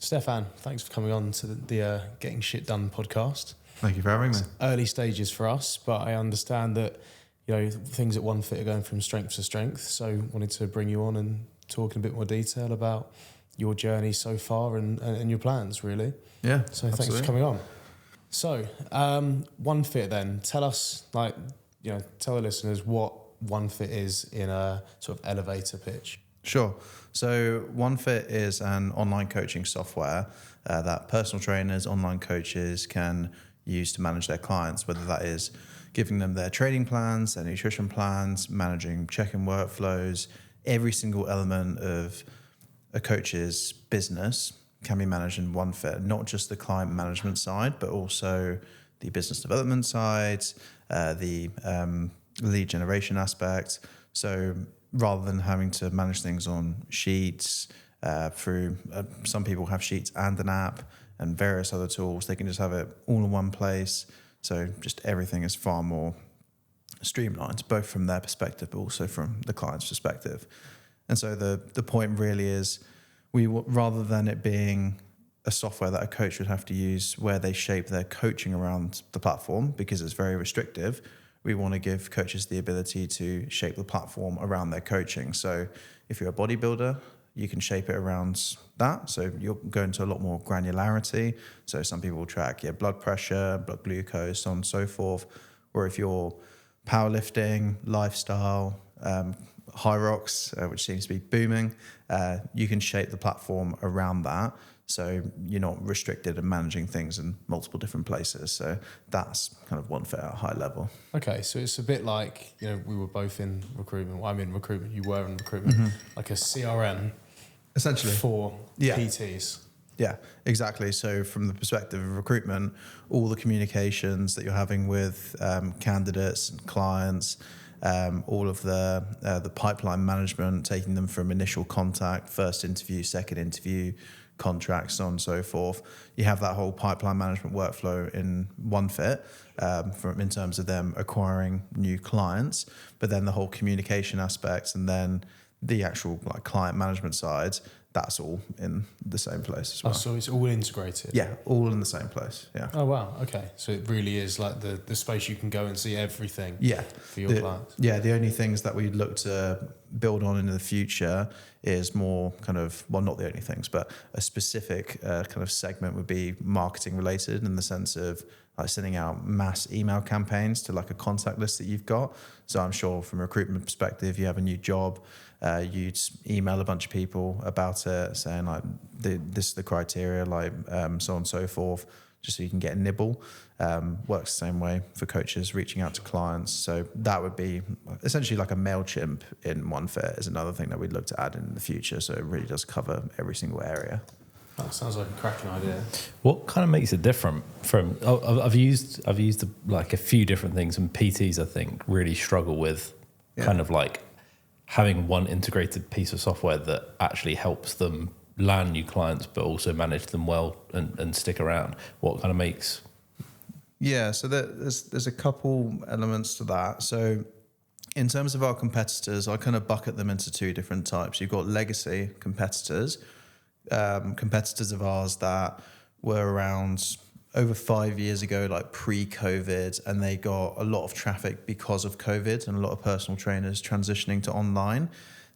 Stefan, thanks for coming on to the Getting Shit Done podcast. Thank you for having me. Early stages for us, but I understand that things at OneFit are going from strength to strength. So wanted to bring you on and talk in a bit more detail about your journey so far and your plans, really. Yeah, So absolutely. Thanks for coming on. So OneFit then, tell us, tell the listeners what OneFit is in a sort of elevator pitch. Sure. So OneFit is an online coaching software that personal trainers, online coaches can use to manage their clients, whether that is giving them their training plans, their nutrition plans, managing check-in workflows. Every single element of a coach's business can be managed in OneFit, not just the client management side, but also the business development side, the lead generation aspect. So rather than having to manage things on sheets, through some people have sheets and an app and various other tools, they can just have it all in one place. So just everything is far more streamlined, both from their perspective, but also from the client's perspective. And so the point really is, rather than it being a software that a coach would have to use where they shape their coaching around the platform because it's very restrictive, we want to give coaches the ability to shape the platform around their coaching. So if you're a bodybuilder, you can shape it around that. So you'll go into a lot more granularity. So some people will track your blood pressure, blood glucose, so on and so forth. Or if you're powerlifting, lifestyle, high rocks, which seems to be booming, you can shape the platform around that. So you're not restricted and managing things in multiple different places. So that's kind of OneFit at a high level. Okay, so it's a bit like, we were both in recruitment. Well, I'm in recruitment, you were in recruitment. Like a CRM essentially for PTs. Yeah, exactly. So from the perspective of recruitment, all the communications that you're having with candidates and clients, all of the pipeline management, taking them from initial contact, first interview, second interview, contracts, so on and so forth. You have that whole pipeline management workflow in OneFit in terms of them acquiring new clients, but then the whole communication aspects and then the actual client management side, that's all in the same place as well. Oh, so it's all integrated? Yeah, all in the same place, yeah. Oh, wow, okay. So it really is like the space you can go and see everything for your clients. Yeah, the only things that we'd look to build on in the future is more kind of, well, not the only things, but a specific kind of segment would be marketing related in the sense of sending out mass email campaigns to a contact list that you've got. So I'm sure from a recruitment perspective, you have a new job, you'd email a bunch of people about it saying this is the criteria, so on and so forth, just so you can get a nibble. Works the same way for coaches reaching out to clients. So that would be essentially like a MailChimp in OneFit is another thing that we'd look to add in the future. So it really does cover every single area. That sounds like a cracking idea. What kind of makes it different from? I've used a few different things, and PTs I think really struggle with kind of having one integrated piece of software that actually helps them land new clients, but also manage them well and stick around. What kind of makes? Yeah, so there's a couple elements to that. So in terms of our competitors, I kind of bucket them into two different types. You've got legacy competitors. Competitors of ours that were around over 5 years ago, pre-COVID, and they got a lot of traffic because of COVID and a lot of personal trainers transitioning to online.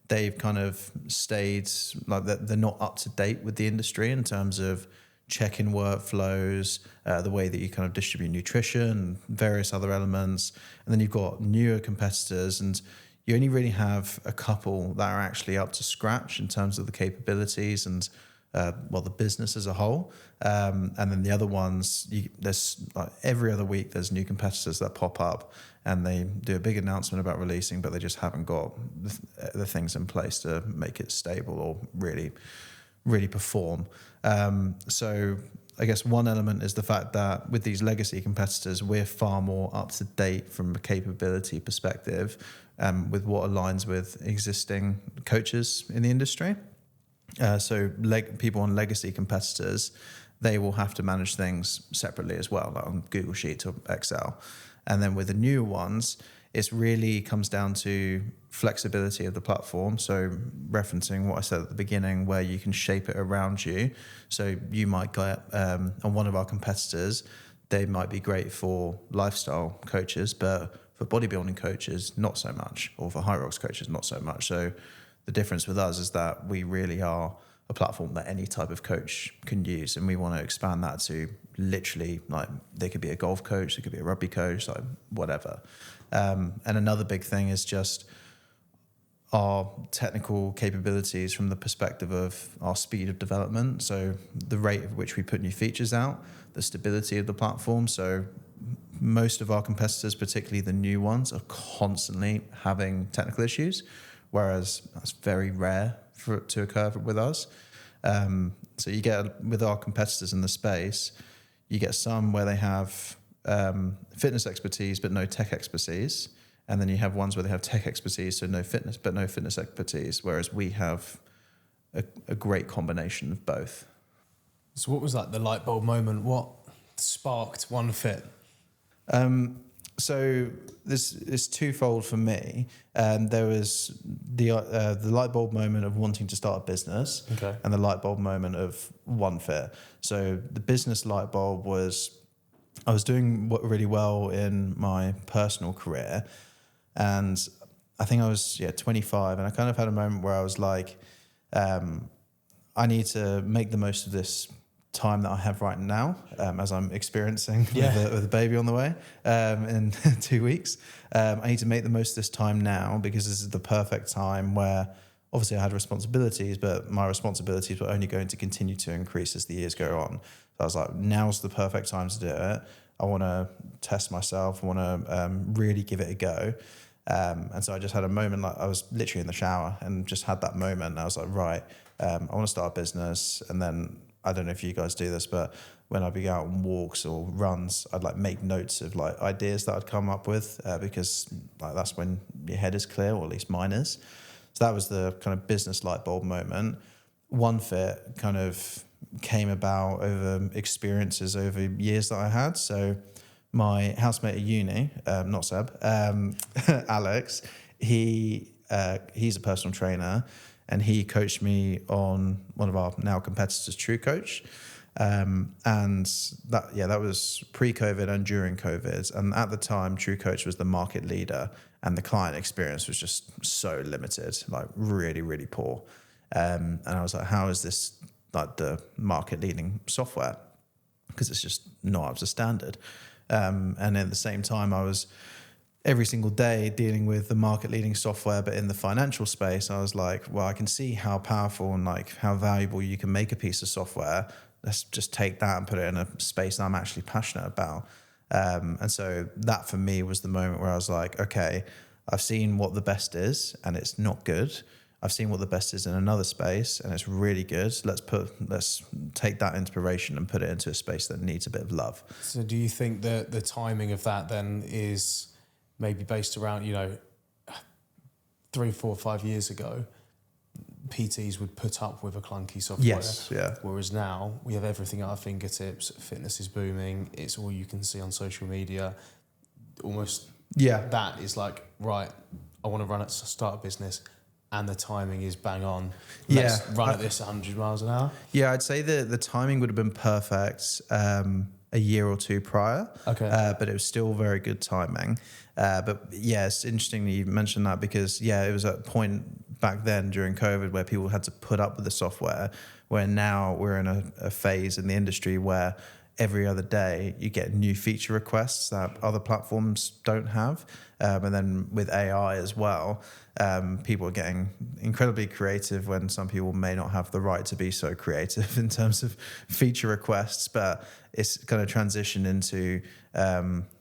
They've kind of stayed they're not up to date with the industry in terms of check-in workflows, the way that you kind of distribute nutrition, various other elements. And then you've got newer competitors, and you only really have a couple that are actually up to scratch in terms of the capabilities and the business as a whole. And then the other ones, there's every other week there's new competitors that pop up and they do a big announcement about releasing, but they just haven't got the things in place to make it stable or really, really perform. So I guess one element is the fact that with these legacy competitors, we're far more up to date from a capability perspective, with what aligns with existing coaches in the industry. So people on legacy competitors, they will have to manage things separately as well, on Google Sheets or Excel. And then with the newer ones, It's really comes down to flexibility of the platform. So referencing what I said at the beginning, where you can shape it around you. So you might get on one of our competitors, they might be great for lifestyle coaches, but for bodybuilding coaches, not so much, or for high rocks coaches, not so much. So the difference with us is that we really are a platform that any type of coach can use, and we want to expand that to literally, like, they could be a golf coach, they could be a rugby coach, like whatever. And another big thing is just our technical capabilities from the perspective of our speed of development. So the rate at which we put new features out, the stability of the platform. So most of our competitors, particularly the new ones, are constantly having technical issues, whereas that's very rare for it to occur with us. So you get, with our competitors in the space, you get some where they have fitness expertise but no tech expertise, and then you have ones where they have tech expertise so no fitness but no fitness expertise, whereas we have a great combination of both. So what was like the light bulb moment? What sparked One Fit? So this is twofold for me. There was the light bulb moment of wanting to start a business, Okay. and the light bulb moment of One Fit. So the business light bulb was, I was doing really well in my personal career, and I think I was 25, and I kind of had a moment where I was like, I need to make the most of this time that I have right now, as I'm experiencing with a baby on the way in 2 weeks. I need to make the most of this time now, because this is the perfect time where obviously I had responsibilities, but my responsibilities were only going to continue to increase as the years go on. So I was like, now's the perfect time to do it. I want to test myself. I want to really give it a go. And so I just had a moment, like I was literally in the shower and just had that moment. And I was like, right, I want to start a business. And then, I don't know if you guys do this, but when I'd be out on walks or runs, I'd like make notes of like ideas that I'd come up with, because like that's when your head is clear, or at least mine is. So that was the kind of business light bulb moment. One Fit kind of came about over experiences over years that I had. So my housemate at uni, not Seb, Alex, he's a personal trainer, and he coached me on one of our now competitors, True Coach. And that was pre-COVID and during COVID. And at the time, True Coach was the market leader, and the client experience was just so limited, like really, really poor. And I was like, how is this like the market leading software? Because it's just not up to standard. And at the same time, I was every single day dealing with the market leading software, but in the financial space, I was like, well, I can see how powerful and like how valuable you can make a piece of software. Let's just take that and put it in a space that I'm actually passionate about. And so that for me was the moment where I was like, okay, I've seen what the best is and it's not good. I've seen what the best is in another space and it's really good. Let's take that inspiration and put it into a space that needs a bit of love. So do you think that the timing of that then is maybe based around, 3, 4, 5 years ago, PTs would put up with a clunky software. Yes, yeah. Whereas now we have everything at our fingertips. Fitness is booming. It's all you can see on social media. Almost, that is like, right, I want to start a business, and the timing is bang on. Let's run at this 100 miles an hour. Yeah, I'd say the timing would have been perfect a year or two prior. Okay. But it was still very good timing. But yeah, it's interesting that you mentioned that, because it was at a point back then during COVID where people had to put up with the software, where now we're in a phase in the industry where every other day you get new feature requests that other platforms don't have. And then with AI as well, people are getting incredibly creative when some people may not have the right to be so creative in terms of feature requests, but it's going to transition into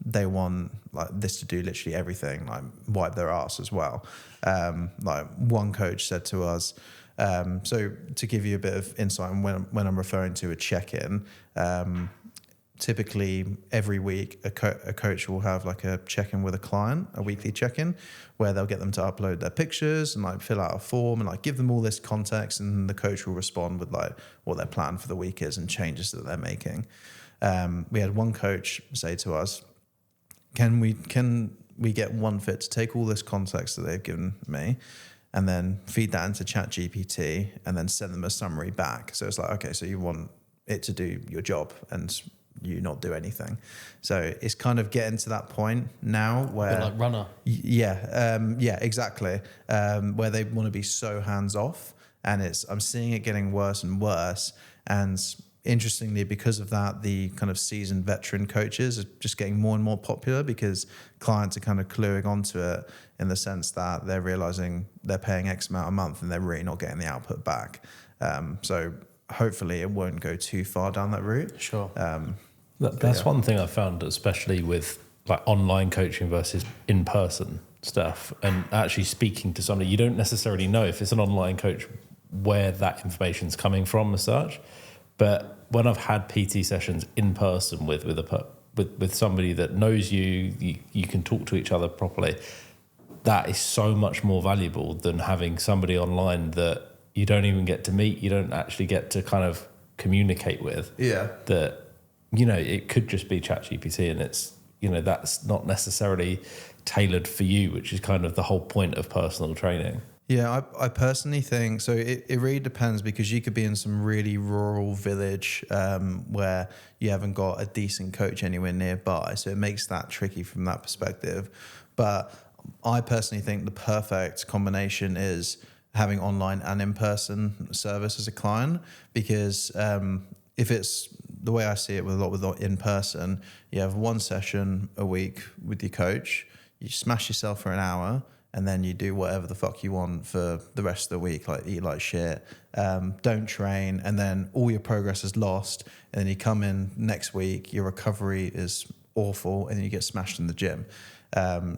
they want like this to do literally everything, like wipe their ass as well. Like one coach said to us, so to give you a bit of insight on when I'm referring to a check-in, typically every week a coach will have like a check-in with a client, a weekly check-in, where they'll get them to upload their pictures and like fill out a form and like give them all this context, and the coach will respond with like what their plan for the week is and changes that they're making. We had one coach say to us, can we get OneFit to take all this context that they've given me and then feed that into ChatGPT and then send them a summary back. So it's like, okay, so you want it to do your job and you not do anything. So it's kind of getting to that point now where, like Runner. Yeah, exactly. Where they want to be so hands off, and I'm seeing it getting worse and worse. And interestingly, because of that, the kind of seasoned veteran coaches are just getting more and more popular because clients are kind of cluing onto it in the sense that they're realizing they're paying X amount a month and they're really not getting the output back. So hopefully it won't go too far down that route. Sure. That's one thing I found, especially with like online coaching versus in-person stuff, and actually speaking to somebody, you don't necessarily know if it's an online coach where that information's coming from as such. But when I've had PT sessions in person with somebody that knows you can talk to each other properly, that is so much more valuable than having somebody online that you don't even get to meet, you don't actually get to kind of communicate with. Yeah. That, it could just be ChatGPT, and it's, that's not necessarily tailored for you, which is kind of the whole point of personal training. Yeah, I personally think, so it really depends, because you could be in some really rural village where you haven't got a decent coach anywhere nearby. So it makes that tricky from that perspective. But I personally think the perfect combination is having online and in-person service as a client, because if it's the way I see it with a lot with in-person, you have one session a week with your coach, you smash yourself for an hour, and then you do whatever the fuck you want for the rest of the week, like eat like shit, don't train, and then all your progress is lost. And then you come in next week, your recovery is awful, and then you get smashed in the gym.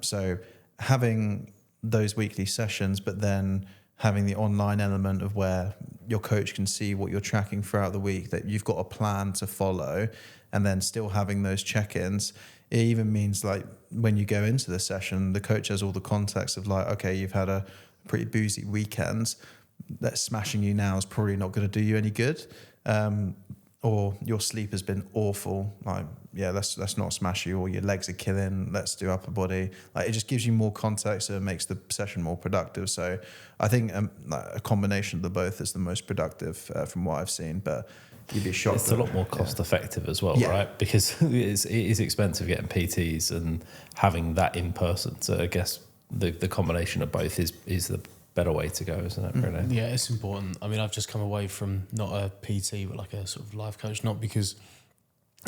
So having those weekly sessions, but then having the online element of where your coach can see what you're tracking throughout the week, that you've got a plan to follow, and then still having those check-ins. It even means like when you go into the session, the coach has all the context of like, okay, you've had a pretty boozy weekend. That smashing you now is probably not going to do you any good. Or your sleep has been awful. Like, yeah, let's not smash you. Or your legs are killing. Let's do upper body. Like, it just gives you more context and it makes the session more productive. So I think a combination of the both is the most productive from what I've seen. But you'd be shocked. It's a lot more cost effective as well, right? Because it is expensive getting PTs and having that in person. So I guess the combination of both is the better way to go, isn't it? Really? Yeah, it's important. I mean, I've just come away from not a PT, but like a sort of life coach, not because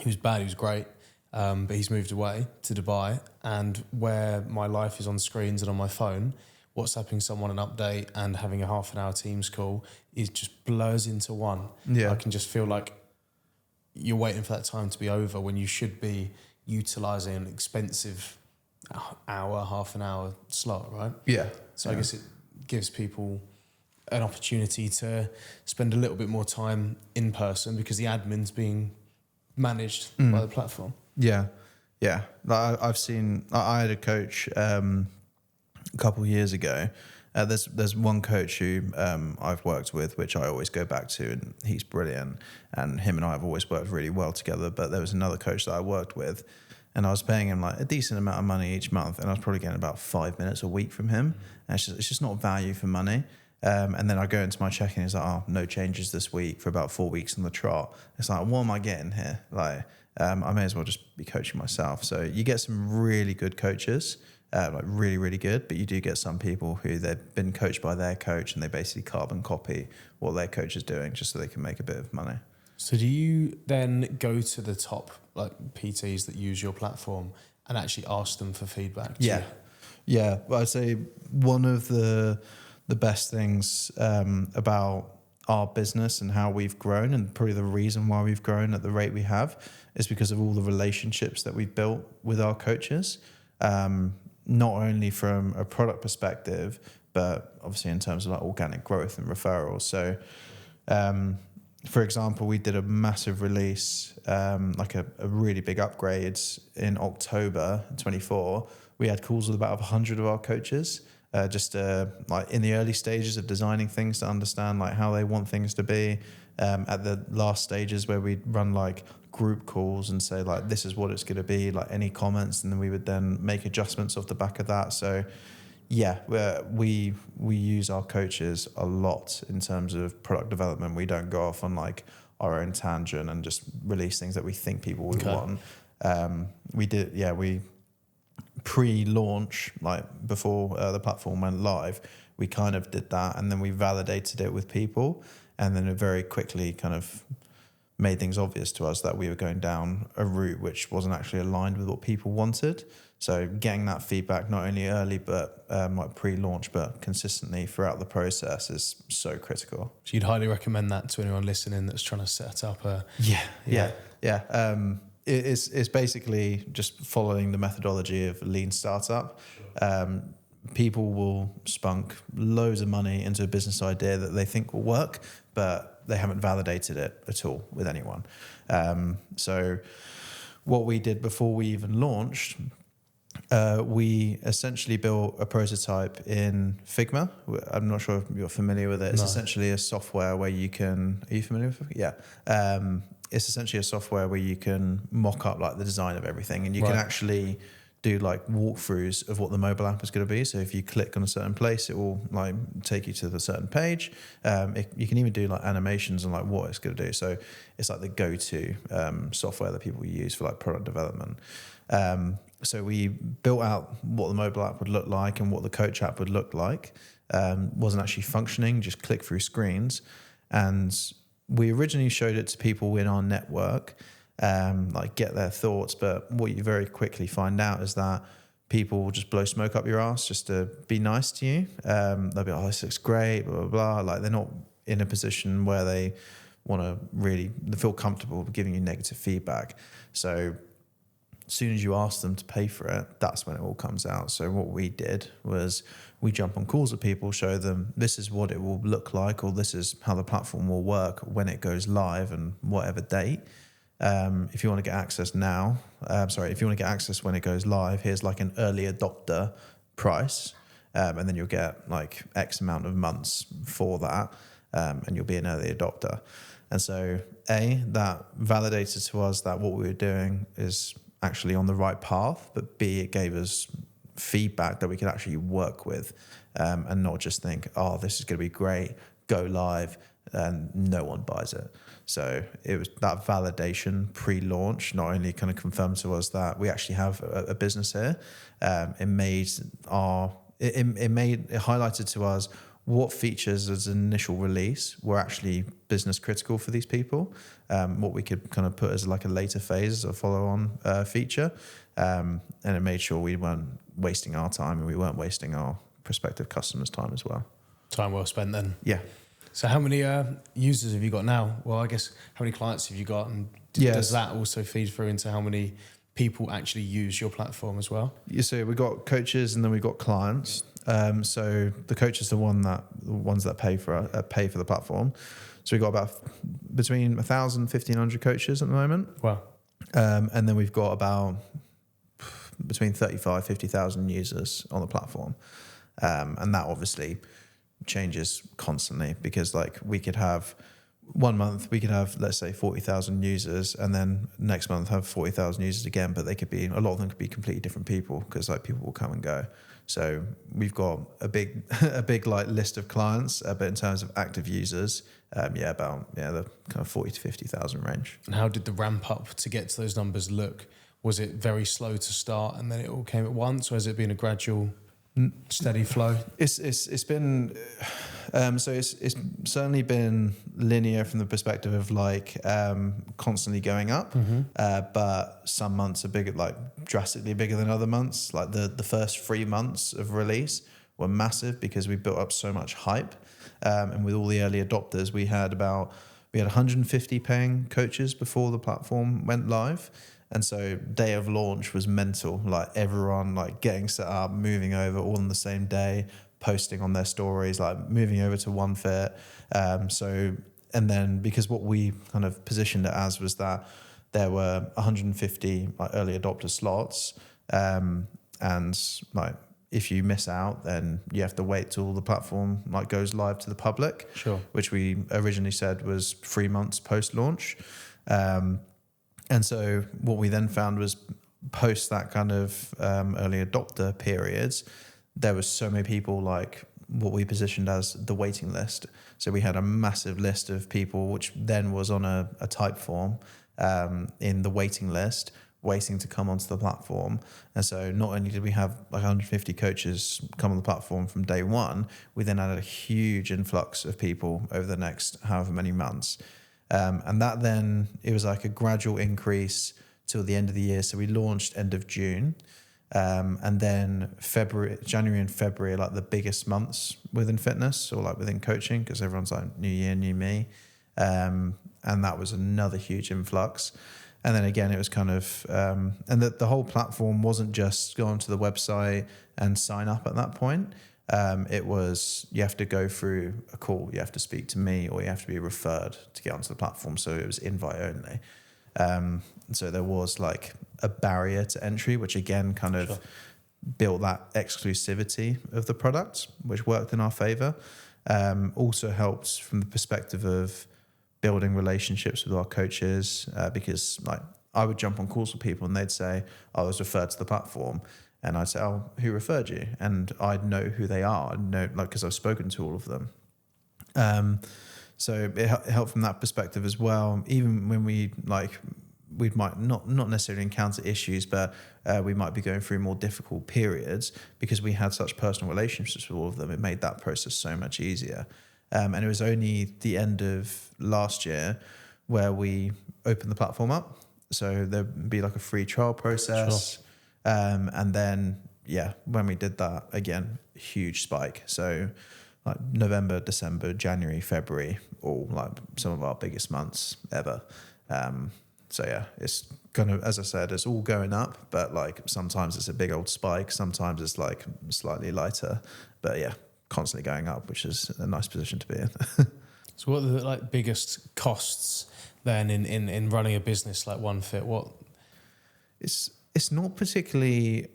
he was bad, he was great, but he's moved away to Dubai, and where my life is on screens and on my phone, WhatsApping someone an update and having a half an hour Teams call is just blurs into one. Yeah. I can just feel like you're waiting for that time to be over when you should be utilising an expensive half an hour slot, right? Yeah. So I guess it gives people an opportunity to spend a little bit more time in person because the admin's being managed by the platform. Yeah. Yeah. Like I've seen, I had a coach a couple of years ago. There's one coach who I've worked with, which I always go back to, and he's brilliant. And him and I have always worked really well together. But there was another coach that I worked with, and I was paying him like a decent amount of money each month, and I was probably getting about 5 minutes a week from him. And it's just not value for money. And then I go into my check-in, he's like, oh, no changes this week for about 4 weeks on the trot. It's like, what am I getting here? Like, I may as well just be coaching myself. So you get some really good coaches, like really, really good, but you do get some people who they've been coached by their coach and they basically carbon copy what their coach is doing just so they can make a bit of money. So do you then go to the top like PTs that use your platform and actually ask them for feedback? Yeah. Well, I'd say one of the best things about our business and how we've grown, and probably the reason why we've grown at the rate we have, is because of all the relationships that we've built with our coaches. Not only from a product perspective, but obviously in terms of like organic growth and referrals. So, for example, we did a massive release, like a really big upgrade in October 24. We had calls with about 100 of our coaches, just like in the early stages of designing things to understand like how they want things to be, At the last stages where we'd run like group calls and say like, this is what it's going to be, like any comments, and then we would then make adjustments off the back of that. So yeah, we use our coaches a lot in terms of product development. We don't go off on like our own tangent and just release things that we think people would want. We pre-launch, like before the platform went live, we kind of did that, and then we validated it with people, and then it very quickly kind of made things obvious to us that we were going down a route which wasn't actually aligned with what people wanted. So getting that feedback not only early but like pre-launch, but consistently throughout the process is so critical. So you'd highly recommend that to anyone listening that's trying to set up a... Yeah. It's basically just following the methodology of lean startup. Sure. People will spunk loads of money into a business idea that they think will work, but they haven't validated it at all with anyone. So what we did before we even launched, we essentially built a prototype in Figma. I'm not sure if you're familiar with it. It's essentially a software where you can... Are you familiar with it? Yeah. It's essentially a software where you can mock up like the design of everything, and you can actually do like walkthroughs of what the mobile app is going to be. So if you click on a certain place, it will like take you to the certain page. You can even do like animations on like what it's going to do. So it's like the go-to software that people use for like product development. So we built out what the mobile app would look like and what the coach app would look like. Wasn't actually functioning, just click through screens. And we originally showed it to people in our network, like get their thoughts. But what you very quickly find out is that people will just blow smoke up your ass just to be nice to you. They'll be like, oh, this looks great, blah, blah, blah. Like they're not in a position where they want to really feel comfortable giving you negative feedback. So as soon as you ask them to pay for it, that's when it all comes out. So what we did was we jump on calls with people, show them this is what it will look like, or this is how the platform will work when it goes live and whatever date. If you want to get access now, if you want to get access when it goes live, here's like an early adopter price. And then you'll get like X amount of months for that. And you'll be an early adopter. And so that validated to us that what we were doing is actually on the right path, but B, it gave us feedback that we could actually work with, and not just think, oh, this is going to be great, go live, and no one buys it. So it was that validation pre-launch not only kind of confirmed to us that we actually have a business here, it highlighted to us what features as an initial release were actually business critical for these people, what we could kind of put as like a later phase as a follow-on feature, and it made sure we weren't wasting our time and we weren't wasting our prospective customers' time as well. Time well spent then. Yeah. So how many users have you got now? Well, I guess how many clients have you got, and does that also feed through into how many people actually use your platform as well? Yeah, so we've got coaches and then we've got clients. So the coaches are the ones that pay for the platform. So we've got about between 1,000 and 1,500 coaches at the moment. Wow. And then we've got about between 35, 50,000 users on the platform. And that obviously changes constantly, because like we could have 1 month, we could have, let's say 40,000 users, and then next month have 40,000 users again, but a lot of them could be completely different people, because like people will come and go. So we've got a big like list of clients, but in terms of active users, the kind of 40 to 50,000 range. And how did the ramp up to get to those numbers look? Was it very slow to start and then it all came at once, or has it been a gradual, steady flow? It's been it's certainly been linear from the perspective of like constantly going up, but some months are bigger, like drastically bigger than other months. Like the first 3 months of release were massive because we built up so much hype, and with all the early adopters, we had 150 paying coaches before the platform went live. And so day of launch was mental, like everyone like getting set up, moving over all on the same day, posting on their stories, like moving over to OneFit. And then because what we kind of positioned it as was that there were 150 like early adopter slots, and like if you miss out, then you have to wait till the platform like goes live to the public. Sure. Which we originally said was 3 months post launch. And so what we then found was post that kind of early adopter periods, there was so many people like what we positioned as the waiting list. So we had a massive list of people, which then was on a type form in the waiting list, waiting to come onto the platform. And so not only did we have like 150 coaches come on the platform from day one, we then had a huge influx of people over the next however many months. And that then, it was like a gradual increase till the end of the year. So we launched end of June. And then January and February are like the biggest months within fitness or like within coaching, because everyone's like new year, new me. And that was another huge influx. And then again, it was kind of, and the whole platform wasn't just go onto the website and sign up at that point. It was, you have to go through a call, you have to speak to me, or you have to be referred to get onto the platform. So it was invite only. So there was like a barrier to entry, which again kind of built that exclusivity of the product, which worked in our favor. Also helped from the perspective of building relationships with our coaches, because like I would jump on calls with people and they'd say, I was referred to the platform. And I'd say, oh, who referred you? And I'd know who they are. I'd know, like, because I've spoken to all of them. So it helped from that perspective as well. Even when we might not necessarily encounter issues, but we might be going through more difficult periods, because we had such personal relationships with all of them. It made that process so much easier. And it was only the end of last year where we opened the platform up. So there'd be like a free trial process. Sure. And then, when we did that, again, huge spike. So like November, December, January, February, all like some of our biggest months ever. It's kind of, as I said, it's all going up, but like sometimes it's a big old spike. Sometimes it's like slightly lighter, but constantly going up, which is a nice position to be in. So what are the like biggest costs then in running a business like OneFit? What? It's not particularly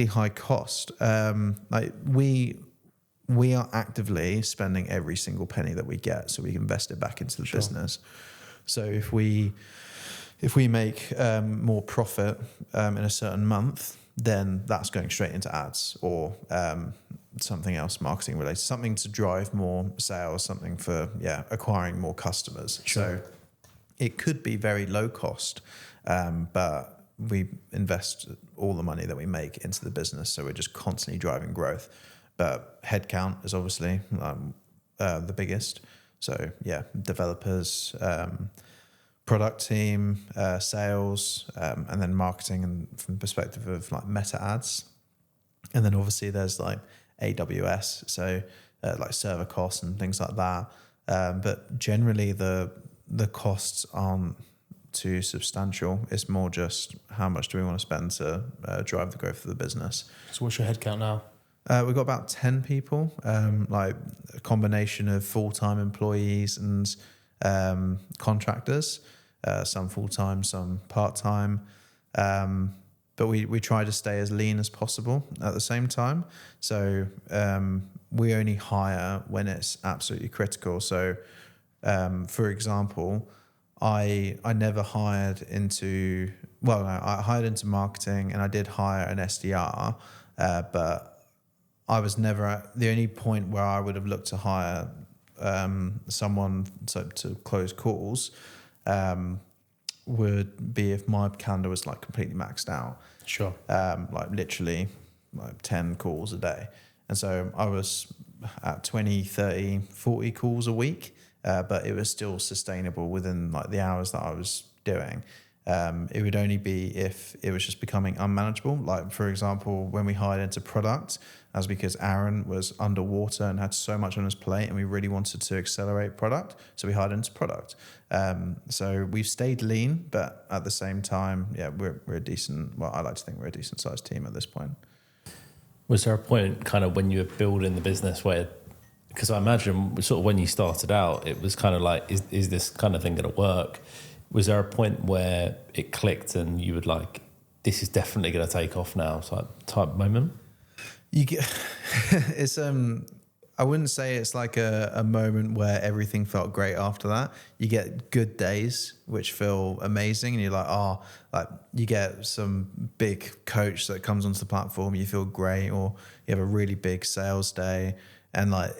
high cost. Like we are actively spending every single penny that we get, so we invest it back into the business. So if we make more profit in a certain month, then that's going straight into ads or something else marketing related, something to drive more sales, something for acquiring more customers. Sure. So it could be very low cost, but we invest all the money that we make into the business, so we're just constantly driving growth. But headcount is obviously the biggest. So developers, product team, sales, and then marketing, and from the perspective of like meta ads. And then obviously there's like AWS, so like server costs and things like that. But generally the costs aren't too substantial. It's more just how much do we want to spend to drive the growth of the business. So what's your headcount now? We've got about 10 people, like a combination of full-time employees and contractors, some full-time, some part-time. But we try to stay as lean as possible at the same time. So we only hire when it's absolutely critical. So for example, I never hired into, I hired into marketing, and I did hire an SDR, but I was never at the only point where I would have looked to hire someone to close calls would be if my calendar was like completely maxed out. Sure. Like literally like 10 calls a day. And so I was at 20, 30, 40 calls a week. But it was still sustainable within like the hours that I was doing. It would only be if it was just becoming unmanageable. Like for example, when we hired into product, that's because Aaron was underwater and had so much on his plate, and we really wanted to accelerate product, so we hired into product. So we've stayed lean, but at the same time, we're a decent. Well, I like to think we're a decent sized team at this point. Was there a point kind of when you were building the business where? Because I imagine sort of when you started out, it was kind of like, is this kind of thing going to work? Was there a point where it clicked and you would like, this is definitely going to take off now type moment? You get it's I wouldn't say it's like a moment where everything felt great after that. You get good days which feel amazing, and you're like, oh, like you get some big coach that comes onto the platform, you feel great, or you have a really big sales day, and like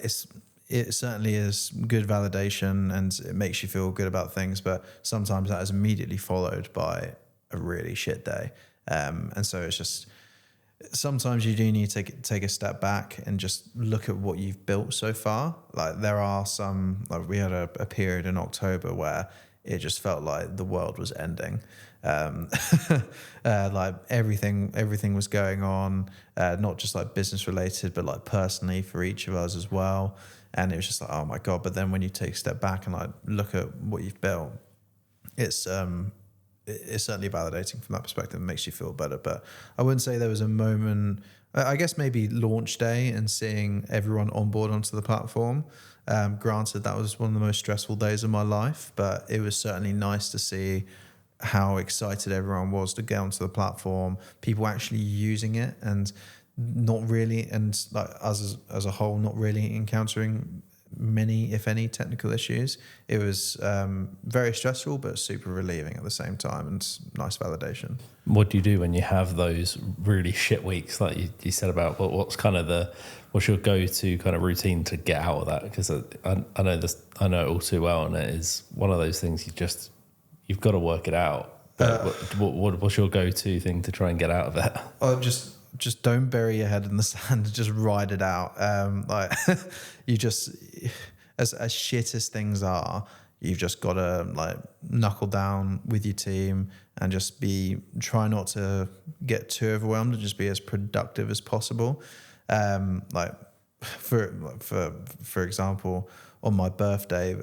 it certainly is good validation and it makes you feel good about things. But sometimes that is immediately followed by a really shit day, and so it's just. Sometimes you do need to take a step back and just look at what you've built so far. Like there are some, like we had a period in October where it just felt like the world was ending. Like everything was going on, not just like business related, but like personally for each of us as well. And it was just like, oh my God. But then when you take a step back and like look at what you've built, it's certainly validating from that perspective. It makes you feel better. But I wouldn't say there was a moment, I guess maybe launch day and seeing everyone on board onto the platform. Granted, that was one of the most stressful days of my life, but it was certainly nice to see how excited everyone was to get onto the platform, people actually using it and not really, and like us as a whole, not really encountering many, if any, technical issues. It was very stressful, but super relieving at the same time, and nice validation. What do you do when you have those really shit weeks, like you said about what's kind of what's your go-to kind of routine to get out of that? Because I know this, I know it all too well, and it is one of those things you've got to work it out. But what's your go-to thing to try and get out of it? Oh, just don't bury your head in the sand. Just ride it out. Like you just, as shit as things are, you've just got to like knuckle down with your team and just try not to get too overwhelmed and just be as productive as possible. Like for example, on my birthday,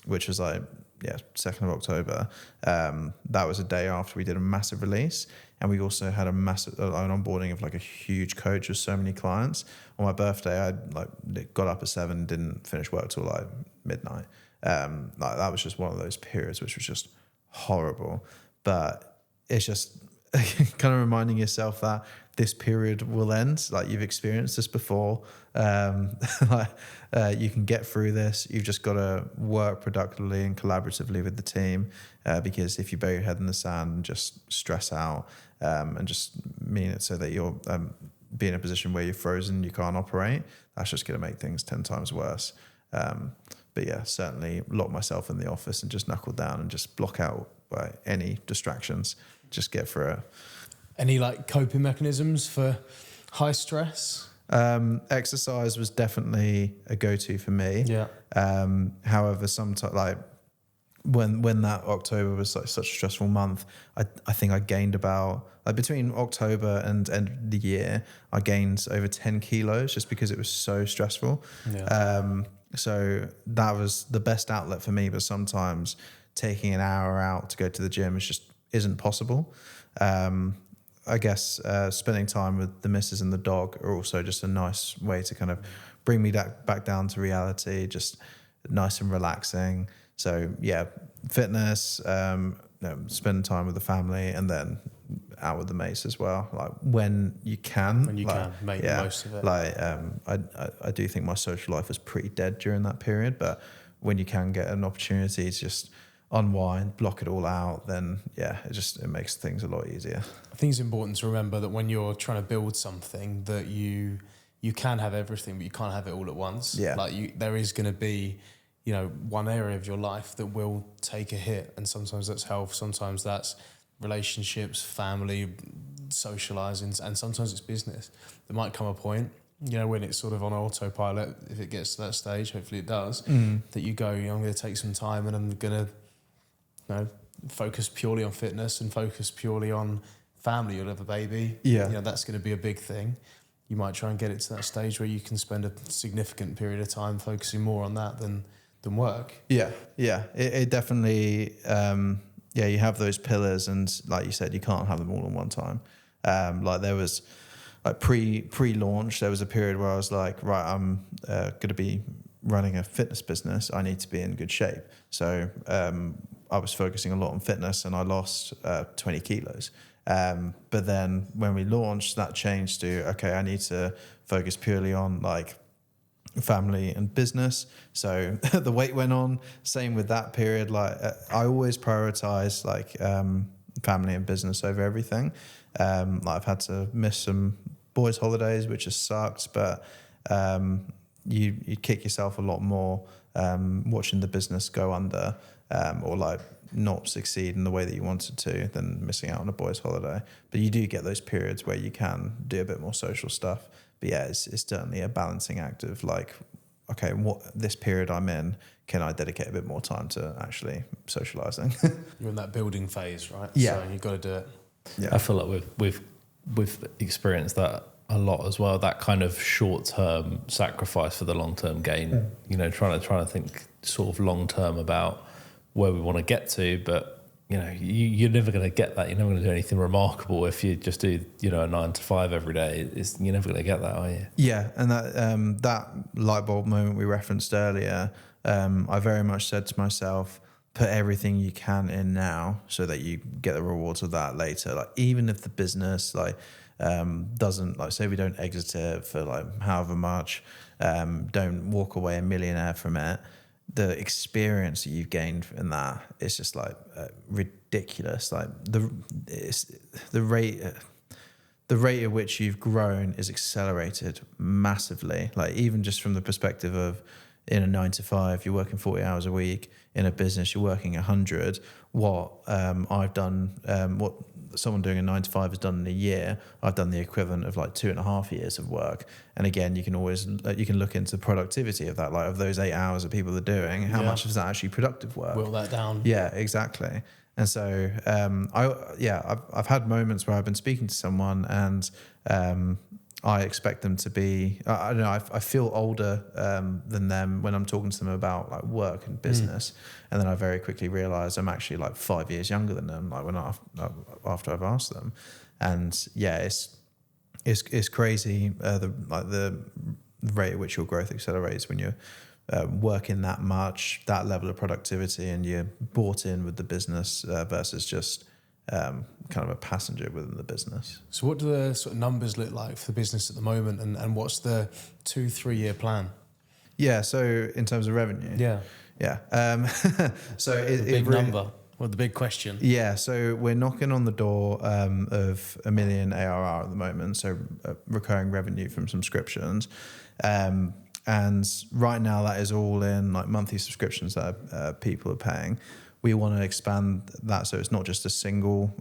which was like 2nd of October, that was a day after we did a massive release, and we also had an onboarding of like a huge coach with so many clients. On my birthday, I like got up at 7, didn't finish work till like midnight. Like that was just one of those periods which was just horrible. But it's just kind of reminding yourself that this period will end. Like you've experienced this before. You can get through this. You've just got to work productively and collaboratively with the team, because if you bury your head in the sand and just stress out, and just mean it so that you're be in a position where you're frozen, you can't operate, that's just going to make things 10 times worse. But yeah, certainly lock myself in the office and just knuckle down and just block out any distractions. Just get through it. Any like coping mechanisms for high stress? Exercise was definitely a go-to for me. Yeah. However, sometimes like when that October was like such a stressful month, I think I gained about like between October and end of the year, I gained over 10 kilos just because it was so stressful. Yeah. So that was the best outlet for me. But sometimes taking an hour out to go to the gym isn't possible. I guess spending time with the missus and the dog are also just a nice way to kind of bring me back down to reality, just nice and relaxing. So yeah, fitness, spend time with the family, and then out with the mates as well. Like when you can. When you can, make the most of it. Like I do think my social life was pretty dead during that period, but when you can get an opportunity to just unwind, block it all out, then it makes things a lot easier. I think it's important to remember that when you're trying to build something, that you can have everything, but you can't have it all at once. Yeah. Like there is going to be, one area of your life that will take a hit, and sometimes that's health, sometimes that's relationships, family, socializing, and sometimes it's business. There might come a point, when it's sort of on autopilot, if it gets to that stage, hopefully it does, that you go, I'm going to take some time and I'm going to focus purely on fitness and focus purely on family. You'll have a baby. Yeah. That's going to be a big thing. You might try and get it to that stage where you can spend a significant period of time focusing more on that than work. Yeah. It definitely, you have those pillars, and like you said, you can't have them all at one time. Like there was like pre-launch, there was a period where I was like, right, I'm going to be running a fitness business. I need to be in good shape. So I was focusing a lot on fitness, and I lost 20 kilos. But then when we launched, that changed to, okay, I need to focus purely on like family and business. So the weight went on. Same with that period. Like I always prioritize like family and business over everything. Like I've had to miss some boys' holidays, which has sucked, but you kick yourself a lot more watching the business go under or like not succeed in the way that you wanted to than missing out on a boys' holiday. But you do get those periods where you can do a bit more social stuff. But yeah, it's certainly a balancing act of like, okay, what this period I'm in, can I dedicate a bit more time to actually socialising? You're in that building phase, right? Yeah. So you've got to do it. Yeah. I feel like we've experienced that a lot as well. That kind of short-term sacrifice for the long-term gain. You know, trying to think sort of long-term about where we want to get to, but you know, you're never going to get that. You're never going to do anything remarkable if you just do, you know, a 9 to 5 every day. You're never going to get that, are you? Yeah, and that light bulb moment we referenced earlier, I very much said to myself, put everything you can in now so that you get the rewards of that later. Like even if the business doesn't, like say we don't exit it for like however much, don't walk away a millionaire from it, the experience that you've gained in that is just like ridiculous. Like the rate at which you've grown is accelerated massively. Like even just from the perspective of in a 9 to 5, you're working 40 hours a week. In a business, you're working 100. What I've done, what someone doing a 9 to 5 has done in a year, I've done the equivalent of like 2.5 years of work. And again, you can always look into the productivity of that, like of those 8 hours that people are doing. How much is that actually productive work? Whittle that down. Yeah, exactly. And so I've had moments where I've been speaking to someone and I expect them to be, I don't know, I feel older than them when I'm talking to them about like work and business. And then I very quickly realize I'm actually like 5 years younger than them, like after I've asked them. And yeah, it's crazy the rate at which your growth accelerates when you're working that much, that level of productivity, and you're bought in with the business versus just kind of a passenger within the business. So what do the sort of numbers look like for the business at the moment, and what's the 2-3 year plan? Yeah, so in terms of revenue. Yeah. So The big number. Well, the big question. Yeah, so we're knocking on the door of 1 million ARR at the moment, so recurring revenue from subscriptions. And right now that is all in like monthly subscriptions that people are paying. We want to expand that so it's not just a single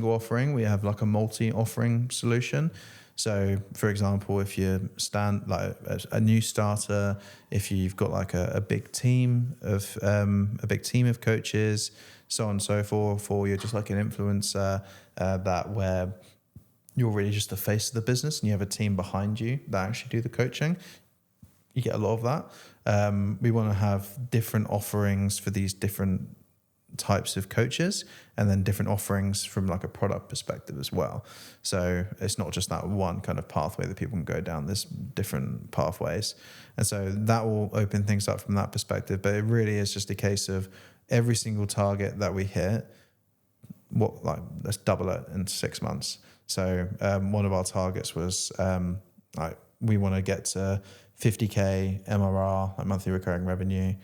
offering. We have like a multi-offering solution. So, for example, if you stand like a new starter, if you've got like a big team of coaches, so on and so forth, or you're just like an influencer, that where you're really just the face of the business and you have a team behind you that actually do the coaching, you get a lot of that. We want to have different offerings for these different types of coaches, and then different offerings from like a product perspective as well. So it's not just that one kind of pathway that people can go down, there's different pathways. And so that will open things up from that perspective. But it really is just a case of every single target that we hit, let's double it in 6 months. So one of our targets was we want to get to 50k MRR, like monthly recurring revenue,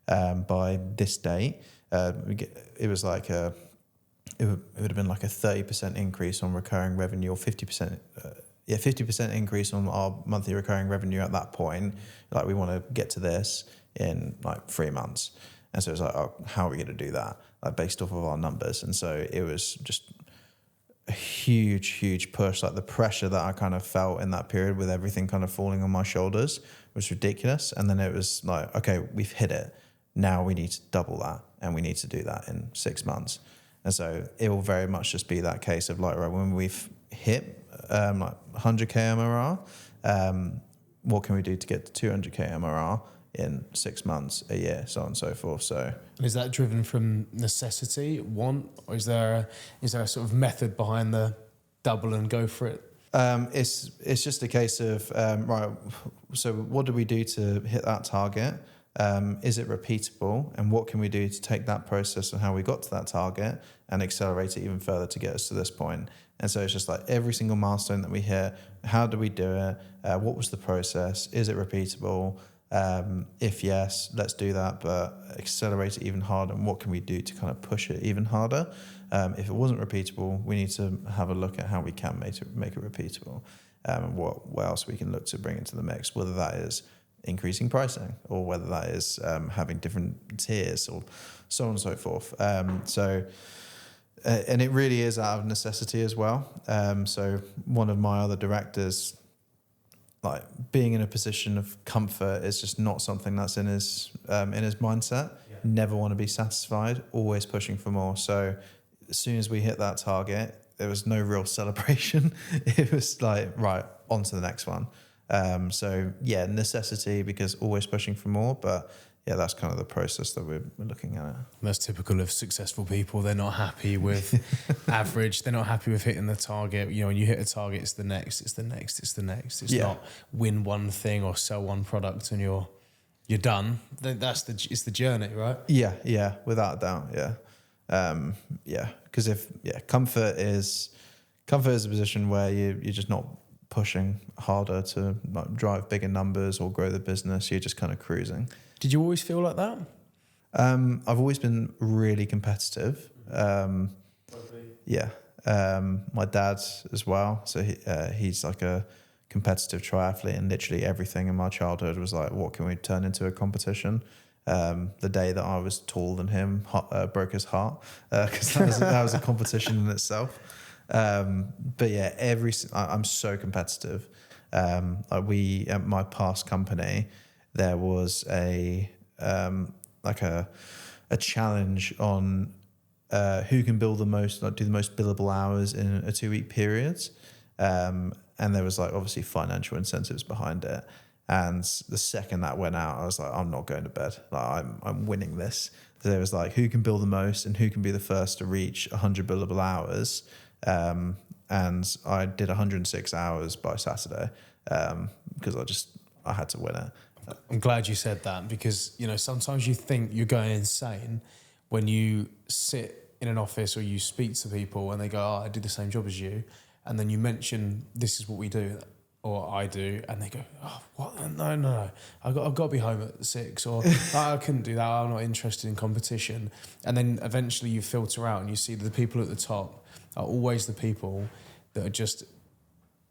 by this date. It was like it would have been like a 30% increase on recurring revenue, or 50%. 50% increase on our monthly recurring revenue at that point. Like we want to get to this in like 3 months. And so it was like, oh, how are we going to do that? Like based off of our numbers. And so it was just a huge push. Like the pressure that I kind of felt in that period with everything kind of falling on my shoulders was ridiculous. And then it was like, okay, we've hit it. Now we need to double that, and we need to do that in 6 months. And so it will very much just be that case of like, right, when we've hit like 100k MRR, what can we do to get to 200k MRR in 6 months, a year, so on and so forth. So is that driven from necessity, want, or is there a sort of method behind the double and go for it? It's just a case of right. So what do we do to hit that target? Is it repeatable? And what can we do to take that process and how we got to that target and accelerate it even further to get us to this point? And so it's just like every single milestone that we hit, how do we do it? What was the process? Is it repeatable? If yes, let's do that, but accelerate it even harder. And what can we do to kind of push it even harder? If it wasn't repeatable, we need to have a look at how we can make it repeatable, and what else we can look to bring into the mix, whether that is increasing pricing or whether that is having different tiers or so on and so forth. And it really is out of necessity as well. So one of my other directors, like being in a position of comfort is just not something that's in his mindset. Yeah. Never want to be satisfied, always pushing for more. So as soon as we hit that target, there was no real celebration. It was like, right, on to the next one. So yeah, necessity because always pushing for more, but yeah, that's kind of the process that we're looking at. That's typical of successful people. They're not happy with average. They're not happy with hitting the target. You know, when you hit a target, it's the next, it's the next, it's the next. It's not win one thing or sell one product and you're done. It's the journey, right? Yeah, without a doubt. Yeah. Because comfort is a position where you're just not pushing harder to like drive bigger numbers or grow the business. You're just kind of cruising. Did you always feel like that? I've always been really competitive. My dad as well. So he's like a competitive triathlete, and literally everything in my childhood was like, what can we turn into a competition? The day that I was taller than him broke his heart because that was a competition in itself. But yeah, I'm so competitive. At my past company, there was a challenge on who can build the most, like do the most billable hours in a 2-week period. And there was like obviously financial incentives behind it. And the second that went out, I was like, I'm not going to bed. Like I'm winning this. So there was like, who can build the most and who can be the first to reach 100 billable hours. And I did 106 hours by Saturday because I had to win it. I'm glad you said that because, you know, sometimes you think you're going insane when you sit in an office or you speak to people and they go, I do the same job as you. And then you mention, this is what we do or I do. And they go, oh, what? No. I've got to be home at 6 or I couldn't do that. I'm not interested in competition. And then eventually you filter out and you see the people at the top are always the people that are just,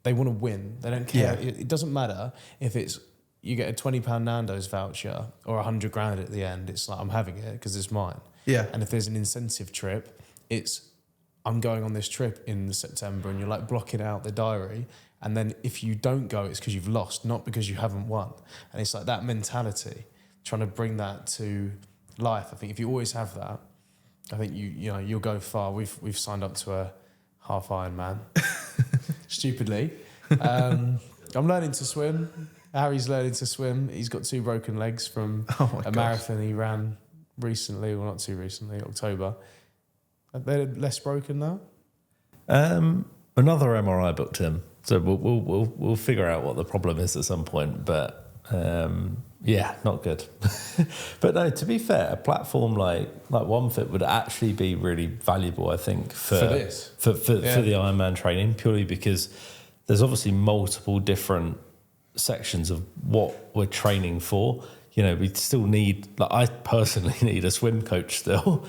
they want to win. They don't care. Yeah. It doesn't matter if it's, you get a £20 Nando's voucher or 100 grand at the end. It's like, I'm having it because it's mine. Yeah. And if there's an incentive trip, it's, I'm going on this trip in September and you're like blocking out the diary. And then if you don't go, it's because you've lost, not because you haven't won. And it's like that mentality, trying to bring that to life. I think if you always have that, I think you'll go far. We've signed up to a half Ironman, stupidly. I'm learning to swim. Harry's learning to swim. He's got 2 broken legs from a marathon he ran recently, well, not too recently, October. Are they less broken now? Another MRI booked him, so we'll figure out what the problem is at some point. But not good. But no, to be fair, a platform like OneFit would actually be really valuable, I think, for the Ironman training, purely because there's obviously multiple different sections of what we're training for. You know, we still need, like I personally need a swim coach still.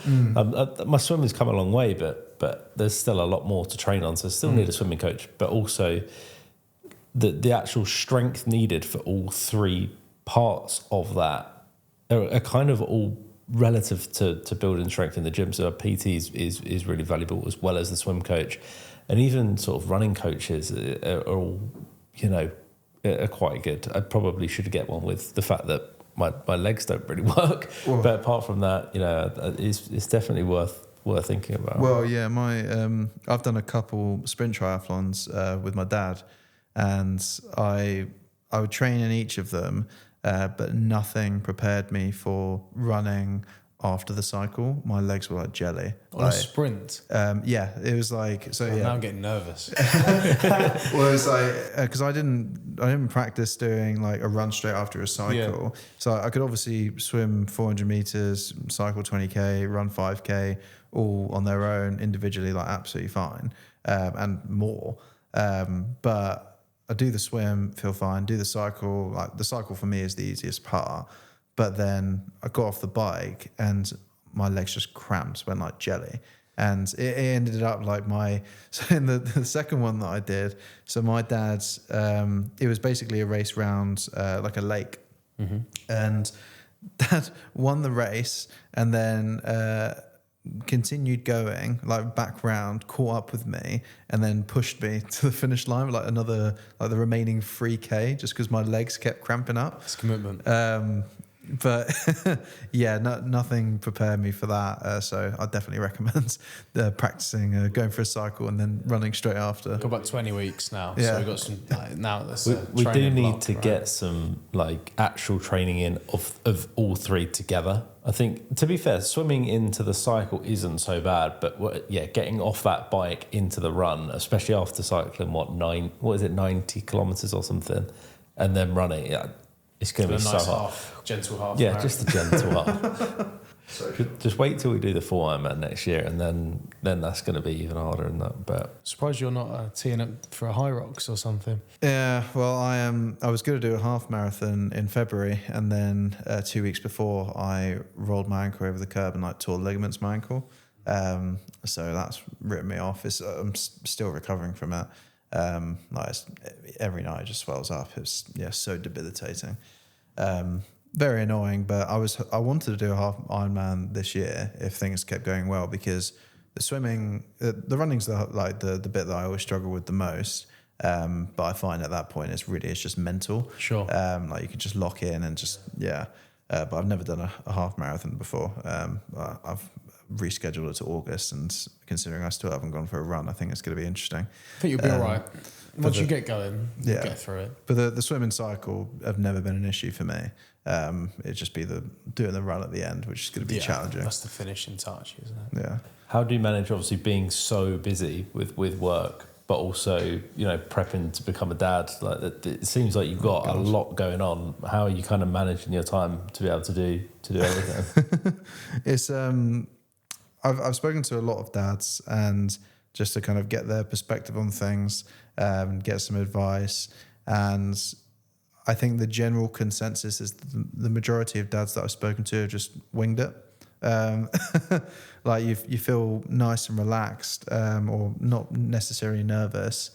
My swimming's come a long way, but there's still a lot more to train on. So I still need a swimming coach, but also the actual strength needed for all 3 parts of that are kind of all relative to building strength in the gym. So a PT is really valuable, as well as the swim coach. And even sort of running coaches are all, you know, are quite good. I probably should get one with the fact that my legs don't really work. Well, but apart from that, you know, it's definitely worth thinking about. Well, yeah, I've done a couple sprint triathlons with my dad, and I would train in each of them, but nothing prepared me for running after the cycle, my legs were like jelly. On a sprint. Yeah, it was like so. Well, yeah, now I'm getting nervous. well, it was like because I didn't practice doing like a run straight after a cycle, so I could obviously swim 400 meters, cycle 20k, run 5k, all on their own individually, like absolutely fine, and more. But I do the swim, feel fine. Do the cycle. Like the cycle for me is the easiest part. But then I got off the bike and my legs just cramped, went like jelly. And it ended up like so in the second one that I did, so my dad's, it was basically a race round like a lake. Mm-hmm. And Dad won the race and then continued going, like back round, caught up with me and then pushed me to the finish line with like another, like the remaining 3K just because my legs kept cramping up. It's commitment. But yeah, nothing prepared me for that. So I definitely recommend practicing, going for a cycle and then running straight after. Got about 20 weeks now. Yeah. So we've got some, now that's We do training need block, to right? get some like actual training in of all three together. I think, to be fair, swimming into the cycle isn't so bad, but getting off that bike into the run, especially after cycling, 90 kilometers or something, and then running, it's going to be so hard. Gentle half. Yeah, just the gentle half. Just wait till we do the full Ironman next year, and then that's going to be even harder than that. But surprised you're not teeing up for a High Rocks or something. Yeah, well, I was going to do a half marathon in February, and then 2 weeks before, I rolled my ankle over the curb and like tore ligaments in my ankle. So that's ripped me off. I'm still recovering from it. Every night it just swells up. It's so debilitating. Very annoying, but I wanted to do a half Ironman this year if things kept going well, because the swimming, the running's the bit that I always struggle with the most. But I find at that point it's just mental. Sure. Like you can just lock in and just but I've never done a half marathon before. I've rescheduled it to August, and considering I still haven't gone for a run, I think it's going to be interesting. I think you'll be all right. Once you get going, you'll get through it. But the swimming cycle have never been an issue for me. It'd just be doing the run at the end, which is going to be challenging. That's the finishing touch, isn't it? Yeah. how do you manage obviously being so busy with work, but also, prepping to become a dad? Like it seems like you've got a lot going on. How are you kind of managing your time to be able to do everything? It's I've spoken to a lot of dads, and just to kind of get their perspective on things, get some advice. And I think the general consensus is the majority of dads that I've spoken to have just winged it. Like you feel nice and relaxed, or not necessarily nervous,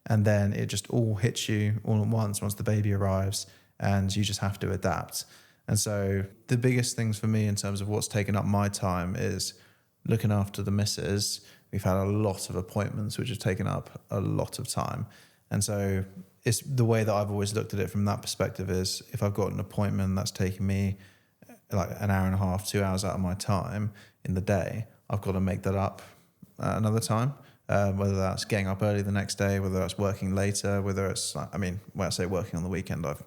and then it just all hits you all at once the baby arrives, and you just have to adapt. And so the biggest things for me in terms of what's taken up my time is looking after the missus. We've had a lot of appointments which have taken up a lot of time. And so it's the way that I've always looked at it from that perspective is if I've got an appointment that's taking me like an hour and a half, 2 hours out of my time in the day, I've got to make that up another time. Whether that's getting up early the next day, whether that's working later, whether it's, when I say working on the weekend, I've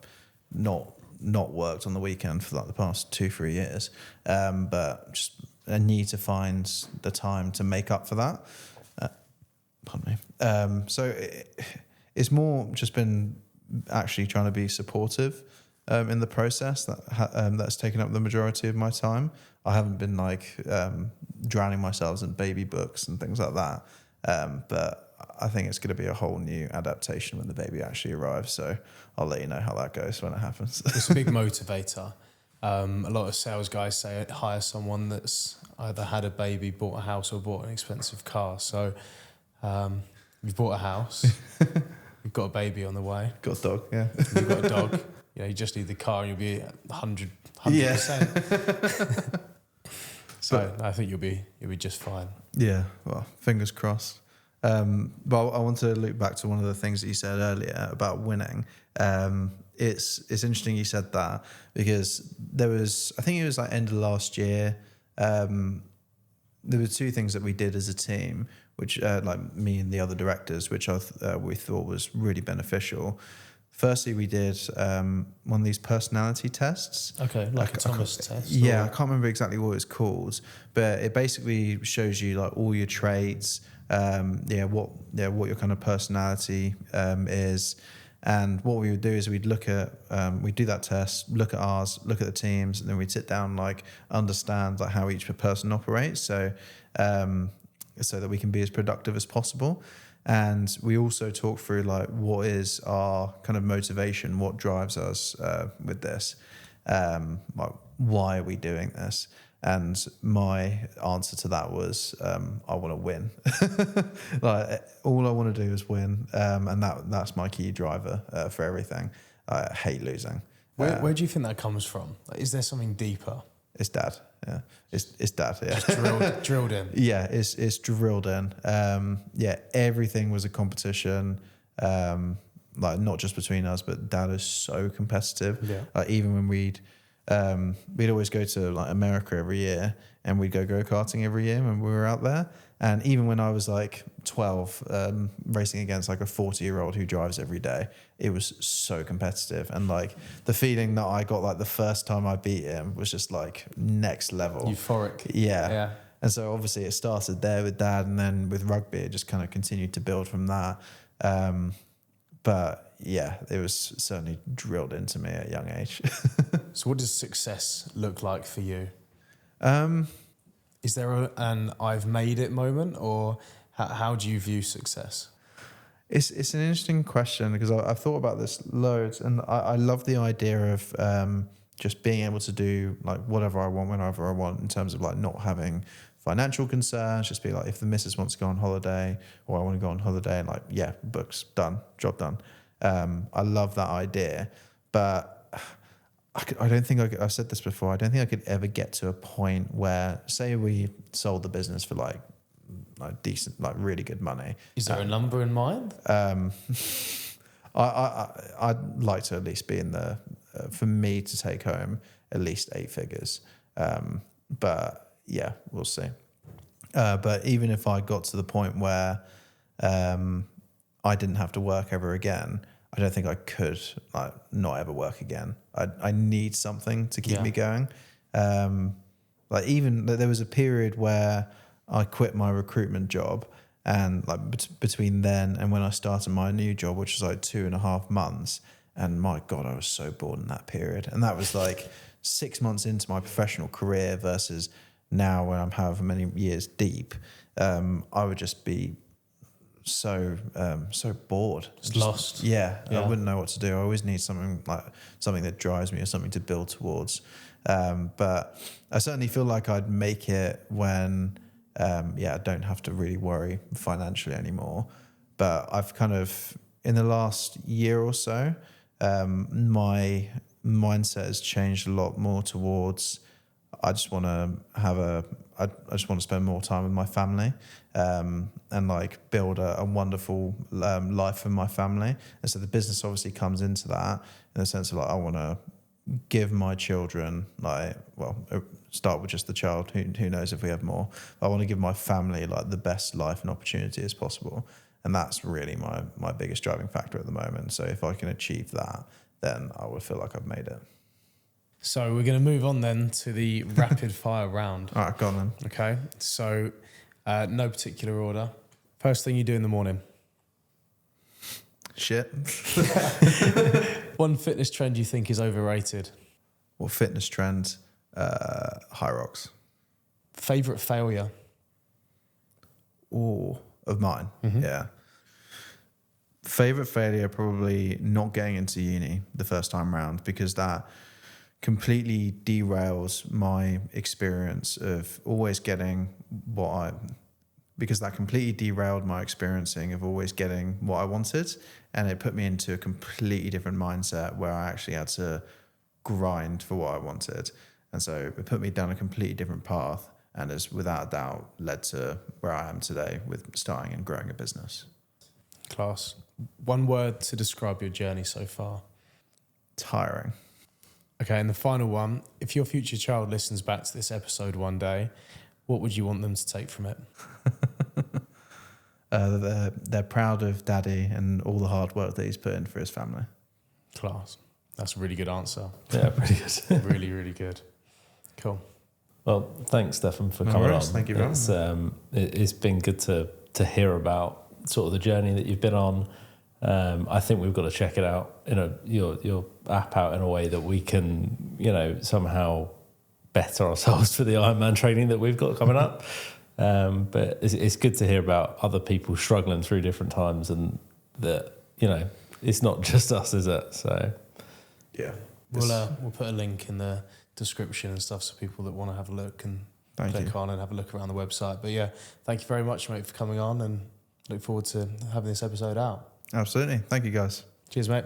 not worked on the weekend for like the past 2-3 years. But just I need to find the time to make up for that. Pardon me. So it's more just been actually trying to be supportive in the process that's taken up the majority of my time. I haven't been drowning myself in baby books and things like that. But I think it's going to be a whole new adaptation when the baby actually arrives. So I'll let you know how that goes when it happens. It's a big motivator. A lot of sales guys say hire someone that's either had a baby, bought a house, or bought an expensive car. So you've bought a house, you've got a baby on the way. Got a dog, yeah. You've got a dog. You just need the car and you'll be 100%. So I think you'll be just fine. Yeah, well, fingers crossed. But I want to look back to one of the things that you said earlier about winning. It's interesting you said that, because I think it was like end of last year, there were 2 things that we did as a team, which like me and the other directors, which we thought was really beneficial. Firstly, we did one of these personality tests. Okay, like a Thomas test. Yeah, I can't remember exactly what it's called, but it basically shows you like all your traits, what your kind of personality is. And what we would do is we'd look at, we'd do that test, look at ours, look at the teams, and then we'd sit down, like understand like how each person operates, so that we can be as productive as possible. And we also talk through like what is our kind of motivation, what drives us with this, like why are we doing this? And my answer to that was I want to win. Like all I want to do is win, and that's my key driver for everything. I hate losing. Where do you think that comes from? Like, is there something deeper? It's dad. Yeah, it's dad. Yeah, Just drilled in. Yeah, it's drilled in. Everything was a competition. Like not just between us, but dad is so competitive. Yeah. Like even when we'd always go to like America every year, and we'd go karting every year when we were out there. And even when I was like 12, racing against like a 40-year-old who drives every day, it was so competitive. And like the feeling that I got like the first time I beat him was just like next level. Euphoric. Yeah. And so obviously it started there with dad, and then with rugby, it just kind of continued to build from that. But yeah, it was certainly drilled into me at a young age. So what does success look like for you? Is there an I've made it moment, or how do you view success? It's an interesting question, because I've thought about this loads, and I love the idea of just being able to do like whatever I want, whenever I want, in terms of like not having financial concerns, just be like, if the missus wants to go on holiday or I want to go on holiday, and like, yeah, books done, job done. I love that idea, but I don't think I've said this before. I don't think I could ever get to a point where, say, we sold the business for like decent, like really good money. Is there a number in mind? I'd like to at least be in the, for me to take home at least 8 figures. But yeah, we'll see. But even if I got to the point where I didn't have to work ever again, I don't think I could like not ever work again. I need something to keep me going. Like even there was a period where I quit my recruitment job, and like between then and when I started my new job, which was like 2.5 months, and my God, I was so bored in that period. And that was like 6 months into my professional career versus now when I'm however many years deep. I would just be so bored, just lost. Yeah, I wouldn't know what to do. I always need something that drives me, or something to build towards. But I certainly feel like I'd make it when I don't have to really worry financially anymore. But I've kind of, in the last year or so, my mindset has changed a lot more towards, I just want to spend more time with my family, and like build a wonderful life for my family. And so the business obviously comes into that, in the sense of like, I want to give my children, like, well, start with just the child, who knows if we have more. I want to give my family like the best life and opportunity as possible. And that's really my biggest driving factor at the moment. So if I can achieve that, then I would feel like I've made it. So we're going to move on then to the rapid fire round. All right, go on then. Okay. So no particular order. First thing you do in the morning. Shit. One fitness trend you think is overrated. What fitness trend? High rocks. Favorite failure. Ooh, of mine. Mm-hmm. Yeah. Favorite failure, probably not getting into uni the first time round, because that completely derails my experience of always getting because that completely derailed my experiencing of always getting what I wanted. And it put me into a completely different mindset where I actually had to grind for what I wanted. And so it put me down a completely different path, and has without a doubt led to where I am today with starting and growing a business. Class. One word to describe your journey so far. Tiring. Okay, and the final one, if your future child listens back to this episode one day, what would you want them to take from it? They're proud of Daddy and all the hard work that he's put in for his family. Class. That's a really good answer. Yeah, pretty good. Really, really good. Cool. Well, thanks, Stefan, for No coming worries. on. Thank you very much. It's been good to hear about sort of the journey that you've been on. I think we've got to check it out, your app out in a way that we can, somehow better ourselves for the Ironman training that we've got coming up. But it's good to hear about other people struggling through different times, and that, it's not just us, is it? So Yeah. We'll put a link in the description and stuff so people that want to have a look can click on and have a look around the website. But yeah, thank you very much, mate, for coming on, and look forward to having this episode out. Absolutely. Thank you, guys. Cheers, mate.